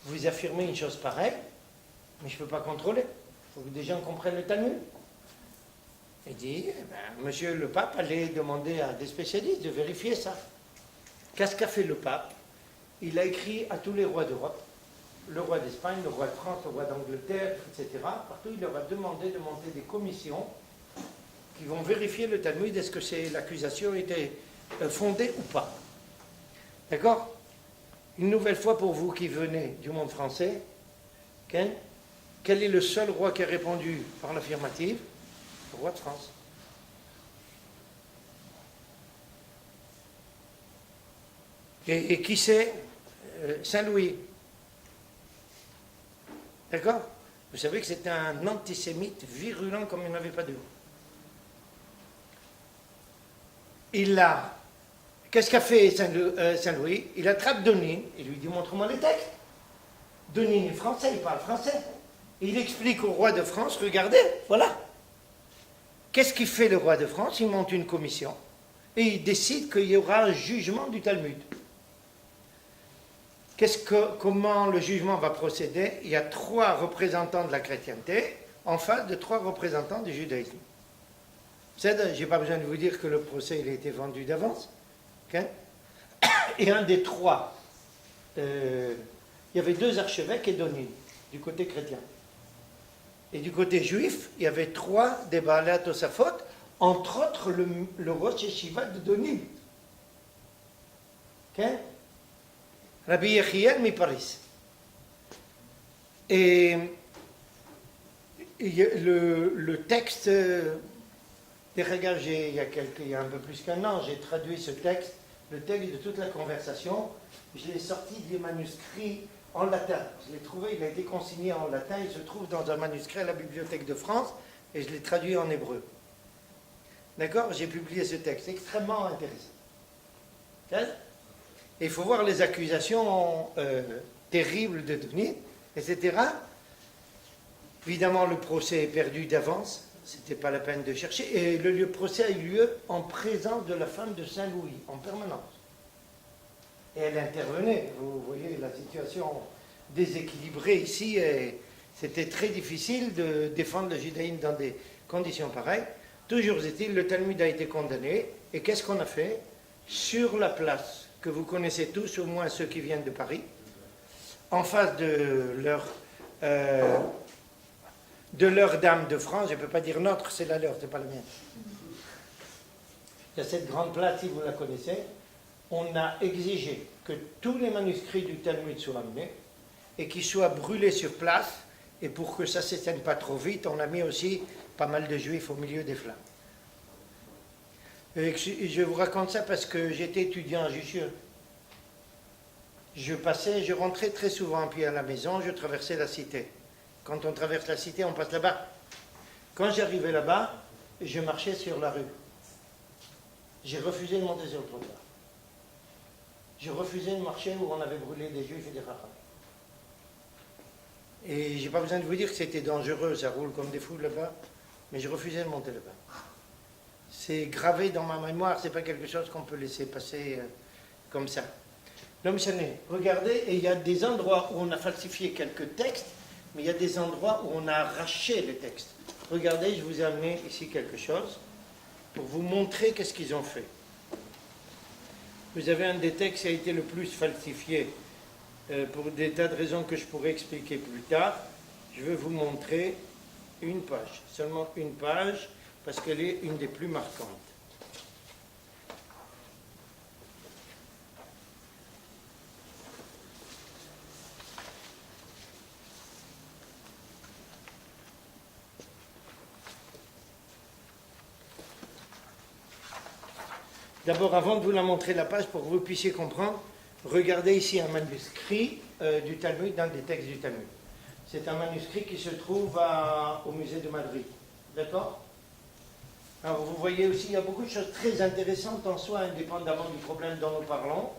Vous affirmez une chose pareille, mais je ne peux pas contrôler. Il faut que des gens comprennent le Talmud. Il dit, monsieur le pape, allez demander à des spécialistes de vérifier ça. Qu'est-ce qu'a fait le pape? Il a écrit à tous les rois d'Europe, le roi d'Espagne, le roi de France, le roi d'Angleterre, etc. Partout, il leur a demandé de monter des commissions qui vont vérifier le Talmud, est-ce que l'accusation était fondée ou pas. D'accord? Une nouvelle fois pour vous qui venez du monde français, quel est le seul roi qui a répondu par l'affirmative? Le roi de France. Et qui c'est? Saint-Louis. D'accord? Vous savez que c'est un antisémite virulent comme il n'y en avait pas deux. Qu'est-ce qu'a fait Saint-Louis? Il attrape Donin, il lui dit montre-moi les textes. Donin est français, il parle français. Il explique au roi de France, regardez, voilà. Qu'est-ce qu'il fait le roi de France? Il monte une commission et il décide qu'il y aura un jugement du Talmud. Comment le jugement va procéder? Il y a 3 représentants de la chrétienté en face de 3 représentants du judaïsme. Je n'ai pas besoin de vous dire que le procès il a été vendu d'avance. Okay? Et un des 3, il y avait 2 archevêques et Donin, du côté chrétien. Et du côté juif, il y avait 3 des Baalei Tosafot, entre autres le Rosh Yeshiva de Donin. Okay? Rabbi Yechiel mi Paris. Et le texte, il y a un peu plus qu'un an, j'ai traduit ce texte, le texte de toute la conversation. Je l'ai sorti des manuscrits en latin. Je l'ai trouvé, il a été consigné en latin, il se trouve dans un manuscrit à la Bibliothèque de France, et je l'ai traduit en hébreu. D'accord? J'ai publié ce texte, extrêmement intéressant. Et il faut voir les accusations terribles de Denis, etc. Évidemment, le procès est perdu d'avance, c'était pas la peine de chercher. Et le procès a eu lieu en présence de la femme de Saint-Louis, en permanence. Et elle intervenait. Vous voyez la situation déséquilibrée ici. C'était très difficile de défendre le judaïsme dans des conditions pareilles. Toujours est-il, le Talmud a été condamné. Et qu'est-ce qu'on a fait? Sur la place, que vous connaissez tous, au moins ceux qui viennent de Paris, en face de leur dame de France, je ne peux pas dire notre, c'est la leur, c'est pas la mienne. Il y a cette grande place, si vous la connaissez. On a exigé que tous les manuscrits du Talmud soient amenés et qu'ils soient brûlés sur place. Et pour que ça ne s'éteigne pas trop vite, on a mis aussi pas mal de juifs au milieu des flammes. Et je vous raconte ça parce que j'étais étudiant à Jussieu. Je rentrais très souvent puis à la maison, je traversais la cité. Quand on traverse la cité, on passe là-bas. Quand j'arrivais là-bas, je marchais sur la rue. J'ai refusé de monter sur le trottoir. Je refusais de marcher où on avait brûlé des juifs et des rachas. Et j'ai pas besoin de vous dire que c'était dangereux, ça roule comme des fous là-bas, mais je refusais de monter là-bas. C'est gravé dans ma mémoire, c'est pas quelque chose qu'on peut laisser passer comme ça. L'homme chané, regardez, et il y a des endroits où on a falsifié quelques textes, mais il y a des endroits où on a arraché les textes. Regardez, je vous ai amené ici quelque chose pour vous montrer qu'est-ce qu'ils ont fait. Vous avez un des textes qui a été le plus falsifié pour des tas de raisons que je pourrais expliquer plus tard. Je vais vous montrer une page, seulement une page, parce qu'elle est une des plus marquantes. D'abord, avant de vous la montrer la page, pour que vous puissiez comprendre, regardez ici un manuscrit du Talmud, dans des textes du Talmud. C'est un manuscrit qui se trouve au musée de Madrid. D'accord? Alors vous voyez aussi, il y a beaucoup de choses très intéressantes en soi, indépendamment du problème dont nous parlons.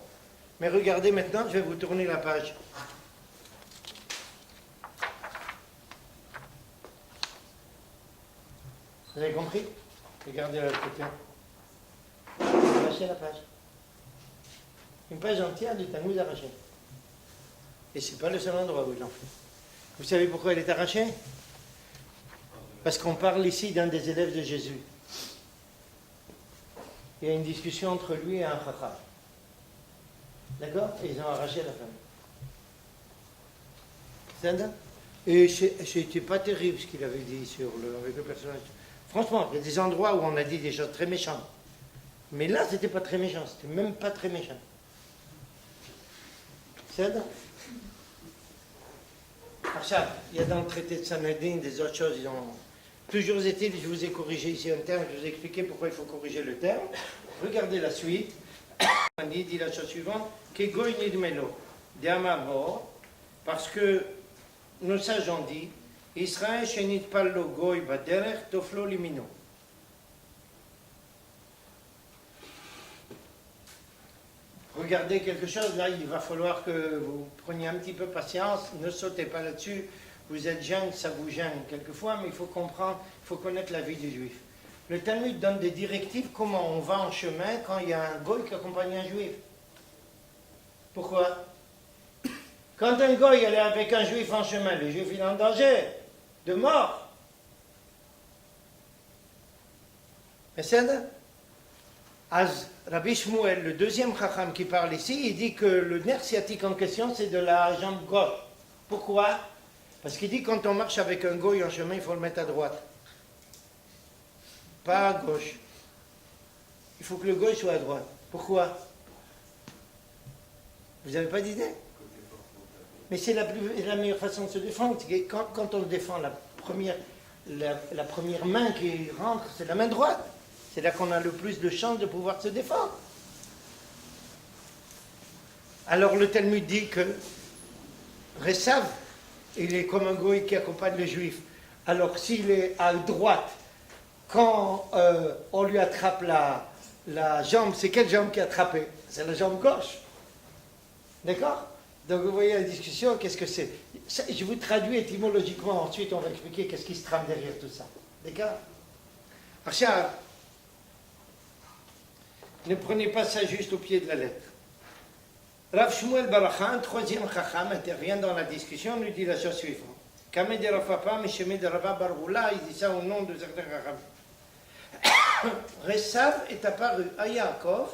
Mais regardez maintenant, je vais vous tourner la page. Vous avez compris? Regardez là de côté. Arracher la page. Une page entière du Talmud arrachée. Et ce n'est pas le seul endroit où il en fait. Vous savez pourquoi elle est arrachée? Parce qu'on parle ici d'un des élèves de Jésus. Il y a une discussion entre lui et un chacham. D'accord? Et ils ont arraché la femme. Et c'était pas terrible ce qu'il avait dit avec le personnage. Franchement, il y a des endroits où on a dit des choses très méchantes. Mais là, c'était pas très méchant. C'était même pas très méchant. C'est ça? Il y a dans le traité de Sanhedrin des autres choses. Toujours est-il, je vous ai corrigé ici un terme, je vous ai expliqué pourquoi il faut corriger le terme. Regardez la suite. Il dit la chose suivante, Kegoy nidmelo, d'Amavo, parce que nos sages ont dit, Israël shenit pallo goy baderech toflo limino. Regardez quelque chose, là, il va falloir que vous preniez un petit peu patience, ne sautez pas là-dessus. Vous êtes jeune, ça vous gêne quelquefois, mais il faut comprendre, il faut connaître la vie du juif. Le Talmud donne des directives comment on va en chemin quand il y a un goy qui accompagne un juif. Pourquoi? Quand un goy allait avec un juif en chemin, le juif il est en danger de mort. Mais c'est ça. Az Rabbi Shmuel, le deuxième chacham qui parle ici, il dit que le nerf sciatique en question, c'est de la jambe gauche. Pourquoi? Parce qu'il dit que quand on marche avec un goy en chemin, il faut le mettre à droite. Pas à gauche. Il faut que le goy soit à droite. Pourquoi? Vous n'avez pas d'idée? Mais c'est la meilleure façon de se défendre. Quand on le défend, la première main qui rentre, c'est la main droite. C'est là qu'on a le plus de chances de pouvoir se défendre. Alors le Talmud dit que Ressav, il est comme un goy qui accompagne le juif. Alors s'il est à droite, quand on lui attrape la jambe, c'est quelle jambe qui est attrapée? C'est la jambe gauche. D'accord? Donc vous voyez la discussion, qu'est-ce que c'est? Je vous traduis étymologiquement, ensuite on va expliquer qu'est-ce qui se trame derrière tout ça. D'accord? Alors, ne prenez pas ça juste au pied de la lettre. Rav Shmuel Baracha, un troisième chacham, intervient dans la discussion, lui dit la chose suivante. Kameh de Rav Papa, Meshemeh de Rav Baroula, il dit ça au nom de certains chacham. Ressav est apparu à Yaakov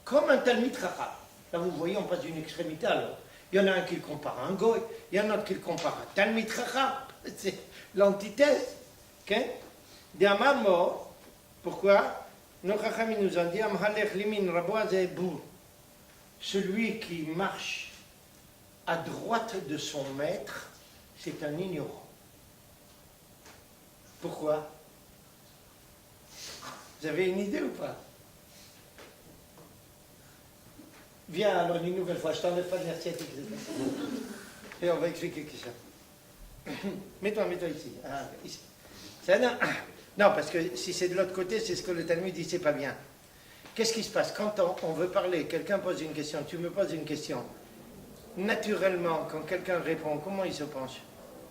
comme un Talmid chacham. Là vous voyez, on passe d'une extrémité à l'autre. Il y en a un qui le compare à un goy, il y en a un autre qui le compare à un Talmid chacham. C'est l'antithèse. Okay? D'Amar mort, pourquoi? Nos chacham nous ont dit, Amhalech limin raboa ze'ebour. Celui qui marche à droite de son maître, c'est un ignorant. Pourquoi? Vous avez une idée ou pas? Viens alors une nouvelle fois, je t'enlève pas de l'asiatique. Et on va expliquer qui ça. Mets-toi ici. Ah, ici. Ça, non, parce que si c'est de l'autre côté, c'est ce que le Talmud dit, c'est pas bien. Qu'est-ce qui se passe? Quand on veut parler, quelqu'un pose une question, tu me poses une question. Naturellement, quand quelqu'un répond, comment il se penche?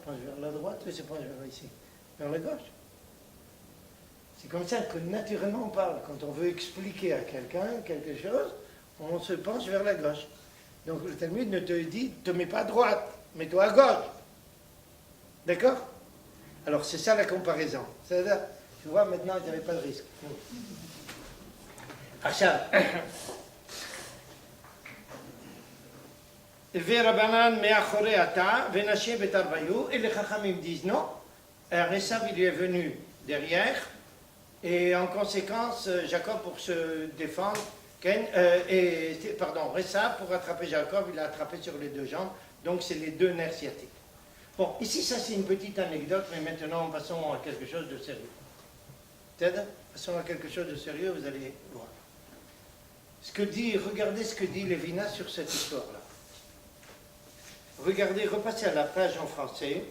Il penche vers la droite ou il se penche vers ici? Vers la gauche. C'est comme ça que naturellement on parle. Quand on veut expliquer à quelqu'un quelque chose, on se penche vers la gauche. Donc le Talmud ne te dit, ne te mets pas à droite, mets-toi à gauche. D'accord? Alors c'est ça la comparaison. C'est-à-dire, tu vois, maintenant il n'y avait pas de risque. עכשיו, ורבנן מאחורי התא ונשי בתרוויו, et les chachamim disent non, Ressav il lui est venu derrière, et en conséquence, Jacob pour se défendre, Ressav pour attraper Jacob, il l'a attrapé sur les deux jambes, donc c'est les deux nerfs sciatiques. Bon, ici ça c'est une petite anecdote, mais maintenant passons à quelque chose de sérieux. C'est-à-dire, passons à quelque chose de sérieux, vous allez voir. Regardez ce que dit Lévinas sur cette histoire-là. Regardez, repassez à la page en français.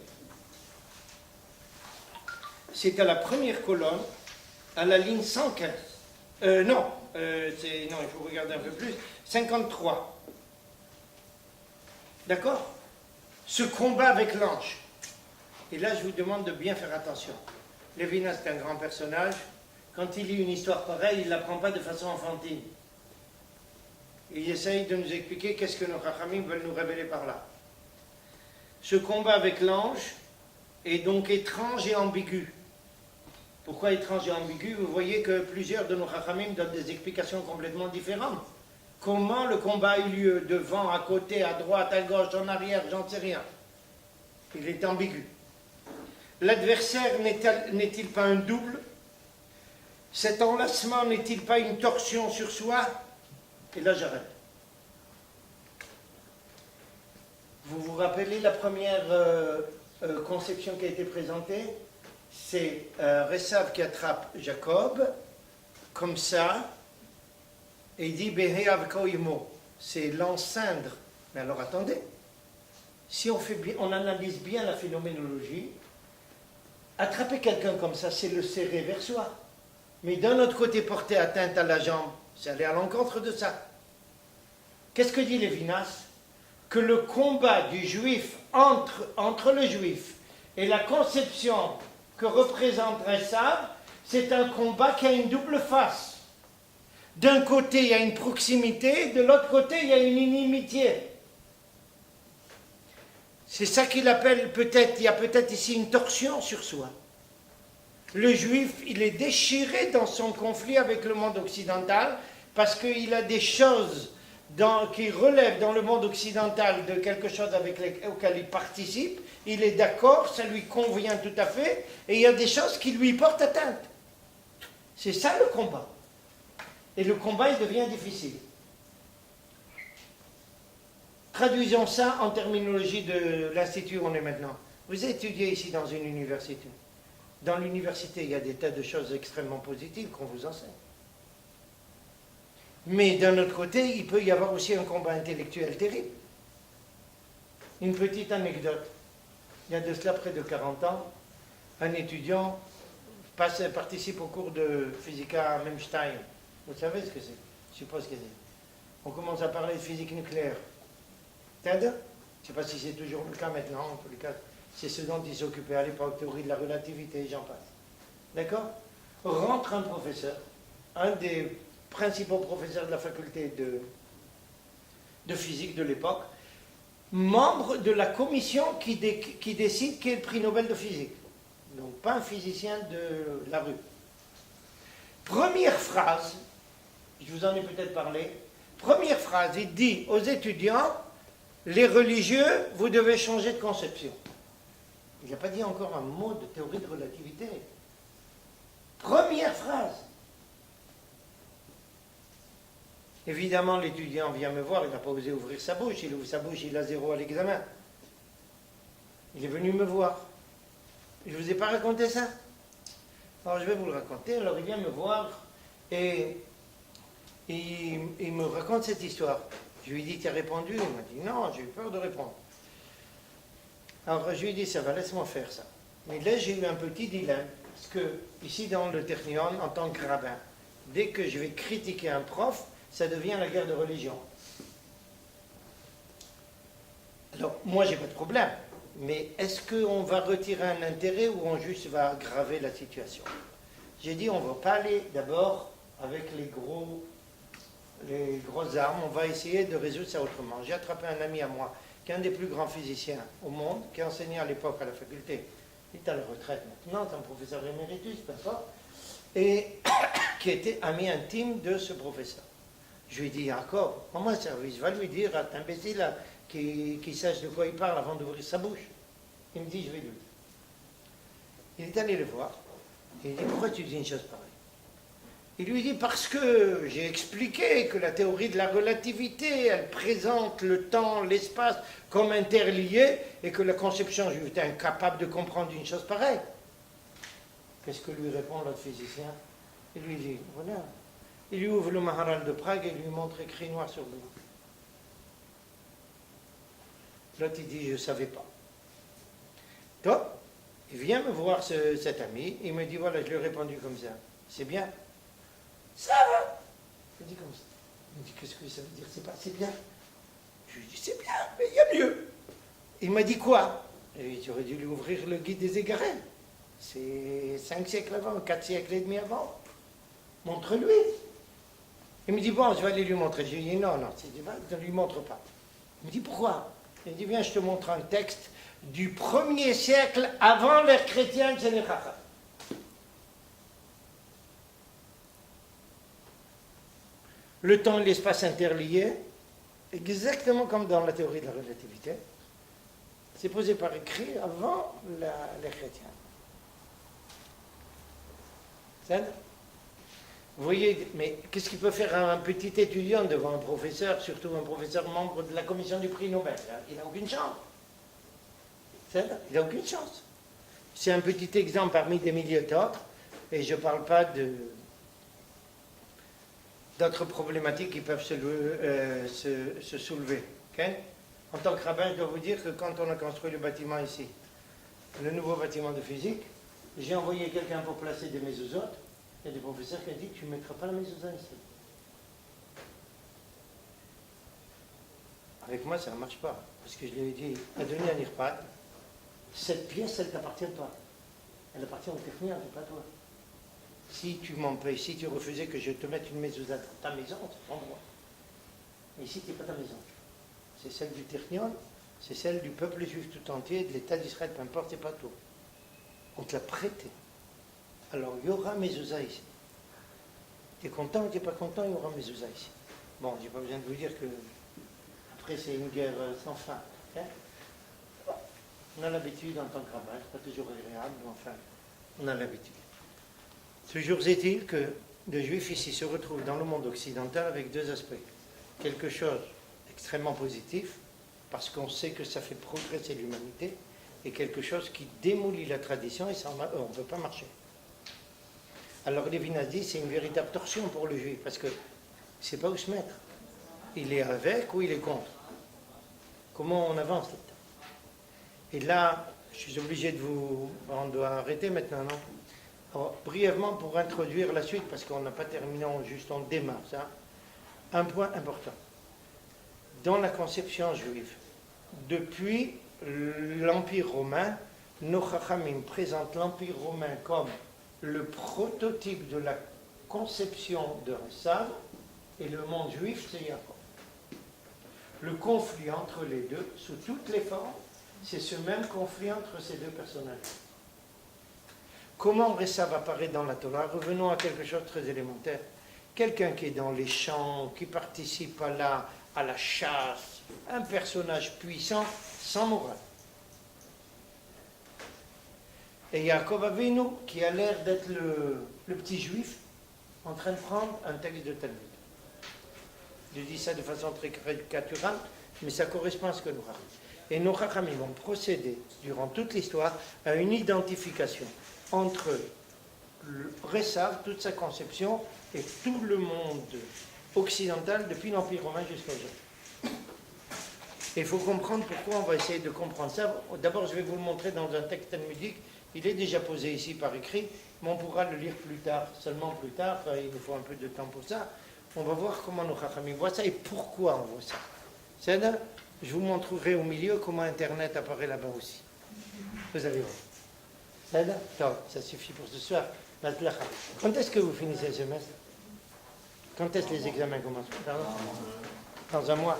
C'est à la première colonne, à la ligne 115. Il faut regarder un peu plus. 53. D'accord? Ce combat avec l'ange. Et là, je vous demande de bien faire attention. Lévinas est un grand personnage. Quand il lit une histoire pareille, il ne la prend pas de façon enfantine. Il essaye de nous expliquer qu'est-ce que nos chachamim veulent nous révéler par là. Ce combat avec l'ange est donc étrange et ambigu. Pourquoi étrange et ambigu? Vous voyez que plusieurs de nos chachamim donnent des explications complètement différentes. Comment le combat a eu lieu? Devant, à côté, à droite, à gauche, en arrière, j'en sais rien. Il est ambigu. L'adversaire n'est-il pas un double? Cet enlacement n'est-il pas une torsion sur soi? Et là, j'arrête. Vous vous rappelez la première conception qui a été présentée? C'est Ressav qui attrape Jacob, comme ça, et il dit Beheav Koimo. C'est l'encindre. Mais alors attendez, si on analyse bien la phénoménologie, attraper quelqu'un comme ça, c'est le serrer vers soi. Mais d'un autre côté, porter atteinte à la jambe, c'est aller à l'encontre de ça. Qu'est-ce que dit Lévinas? Que le combat du juif entre le juif et la conception que représente Ressav, c'est un combat qui a une double face. D'un côté, il y a une proximité, de l'autre côté, il y a une inimitié. C'est ça qu'il appelle peut-être, il y a peut-être ici une torsion sur soi. Le juif, il est déchiré dans son conflit avec le monde occidental parce qu'il a des choses qui relèvent dans le monde occidental de quelque chose auquel il participe. Il est d'accord, ça lui convient tout à fait, et il y a des choses qui lui portent atteinte. C'est ça le combat. Et le combat, il devient difficile. Traduisons ça en terminologie de l'institut où on est maintenant. Vous étudiez ici dans une université. Dans l'université, il y a des tas de choses extrêmement positives qu'on vous enseigne. Mais d'un autre côté, il peut y avoir aussi un combat intellectuel terrible. Une petite anecdote. Il y a de cela près de 40 ans, un étudiant participe au cours de Physica Memstein. Vous savez ce que c'est? Je suppose que c'est. On commence à parler de physique nucléaire. TED, je ne sais pas si c'est toujours le cas maintenant, en tous les cas, c'est ce dont il s'occupait à l'époque, théorie de la relativité, et j'en passe. D'accord? Rentre un professeur, un des principaux professeurs de la faculté de physique de l'époque, membre de la commission qui décide qui est le prix Nobel de physique. Donc pas un physicien de la rue. Première phrase, je vous en ai peut-être parlé, première phrase, il dit aux étudiants, les religieux, vous devez changer de conception. Il n'a pas dit encore un mot de théorie de relativité. Première phrase. Évidemment, l'étudiant vient me voir, il n'a pas osé ouvrir sa bouche. Il ouvre sa bouche, il a 0 à l'examen. Il est venu me voir. Je ne vous ai pas raconté ça? Alors je vais vous le raconter. Alors il vient me voir et il me raconte cette histoire. Je lui ai dit, tu as répondu? Il m'a dit, non, j'ai eu peur de répondre. Alors je lui ai dit, ça va, laisse-moi faire ça. Mais là, j'ai eu un petit dilemme. Parce que, ici, dans le Technion, en tant que rabbin, dès que je vais critiquer un prof, ça devient la guerre de religion. Alors, moi, j'ai pas de problème. Mais est-ce qu'on va retirer un intérêt ou on juste va aggraver la situation? J'ai dit, on ne va pas aller d'abord avec les grosses armes, on va essayer de résoudre ça autrement. J'ai attrapé un ami à moi, qui est un des plus grands physiciens au monde, qui enseignait à l'époque à la faculté. Il est à la retraite maintenant, c'est un professeur éméritus, peu importe, et qui était ami intime de ce professeur. Je lui ai dit, Jacob, rends-moi un service, va lui dire à cet imbécile là, qui sache de quoi il parle avant d'ouvrir sa bouche. Il me dit, je vais lui dire. Il est allé le voir, et il dit, pourquoi tu dis une chose pareille? Il lui dit, parce que j'ai expliqué que la théorie de la relativité, elle présente le temps, l'espace comme interliés, et que la conception juive est incapable de comprendre une chose pareille. Qu'est-ce que lui répond l'autre physicien? Il lui dit, voilà. Il lui ouvre le Maharal de Prague et lui montre écrit noir sur blanc. L'autre, il dit, je ne savais pas. Donc, il vient me voir cet ami, il me dit, voilà, je lui ai répondu comme ça. C'est bien. Ça va. Il dit comme ça. Il me dit, qu'est-ce que ça veut dire? C'est bien. Je lui dis, c'est bien, mais il y a mieux. Il m'a dit quoi? Et j'aurais dû lui ouvrir le guide des égarés. C'est 5 siècles avant, 4 siècles et demi avant. Montre-lui. Il me dit, bon, je vais aller lui montrer. Je lui dis, non, ne lui montre pas. Il me dit, pourquoi? Il me dit, viens, je te montre un texte du 1er siècle avant l'ère chrétienne, c'est les Chacham. Le temps et l'espace interliés, exactement comme dans la théorie de la relativité, c'est posé par écrit avant l'ère chrétienne. C'est ça? Vous voyez, mais qu'est-ce qu'il peut faire un petit étudiant devant un professeur, surtout un professeur membre de la commission du prix Nobel? Il n'a aucune chance. C'est ça? Il n'a aucune chance. C'est un petit exemple parmi des milliers d'autres, et je ne parle pas d'autres problématiques qui peuvent se soulever. Okay? En tant que rabbin, je dois vous dire que quand on a construit le bâtiment ici, le nouveau bâtiment de physique, j'ai envoyé quelqu'un pour placer des mésosautres. Il y a des professeurs qui ont dit, tu ne mettras pas la mésosautre ici. Avec moi, ça ne marche pas. Parce que je lui ai dit, à donner un IRPAD, cette pièce, elle ne t'appartient pas. Elle appartient au technicien, c'est pas à toi. Si tu m'en payes, si tu refusais que je te mette une mésosautre dans ta maison, c'est ton droit. Mais ici, ce n'est pas ta maison. C'est celle du Technion, c'est celle du peuple juif tout entier, de l'État d'Israël, peu importe, c'est pas toi. On te l'a prêté. Alors, il y aura mezouza ici. Tu es content ou tu n'es pas content, il y aura mezouza ici. Bon, je n'ai pas besoin de vous dire que après, c'est une guerre sans fin. Hein? On a l'habitude en tant que rabbin, c'est pas toujours agréable, mais enfin, on a l'habitude. Toujours est-il que les Juifs ici se retrouvent dans le monde occidental avec deux aspects. Quelque chose d'extrêmement positif, parce qu'on sait que ça fait progresser l'humanité, est quelque chose qui démolit la tradition et on ne peut pas marcher. Alors Lévinas dit c'est une véritable torsion pour le juif parce que il ne sait pas où se mettre. Il est avec ou il est contre. Comment on avance là-dedans? Et là, je suis obligé de vous... On doit arrêter maintenant, non? Alors, brièvement pour introduire la suite, parce qu'on n'a pas terminé, on démarre ça. Un point important. Dans la conception juive, depuis l'Empire romain, nos Chachamim présentent l'Empire romain comme le prototype de la conception de Esav, et le monde juif, c'est Jacob. Le conflit entre les deux, sous toutes les formes, c'est ce même conflit entre ces deux personnages. Comment Esav apparaît dans la Torah? Revenons à quelque chose de très élémentaire. Quelqu'un qui est dans les champs, qui participe à la chasse, un personnage puissant, sans morale. Et Yaakov Avinu, qui a l'air d'être le petit juif, en train de prendre un texte de Talmud. Je dis ça de façon très caricaturale, mais ça correspond à ce que nous avons. Et nos Chachamim ont procédé, durant toute l'histoire, à une identification entre Esav, toute sa conception, et tout le monde occidental, depuis l'Empire romain jusqu'à aujourd'hui. Et il faut comprendre pourquoi on va essayer de comprendre ça. D'abord, je vais vous le montrer dans un texte talmudique. Il est déjà posé ici par écrit, mais on pourra le lire plus tard, seulement plus tard, il nous faut un peu de temps pour ça. On va voir comment nos Chachamim voient ça et pourquoi on voit ça. C'est-à-dire, je vous montrerai au milieu comment Internet apparaît là-bas aussi. Vous allez voir. C'est-à-dire, ça suffit pour ce soir. Quand est-ce que vous finissez le semestre? Quand est-ce que les examens commencent? Pardon? Dans un mois.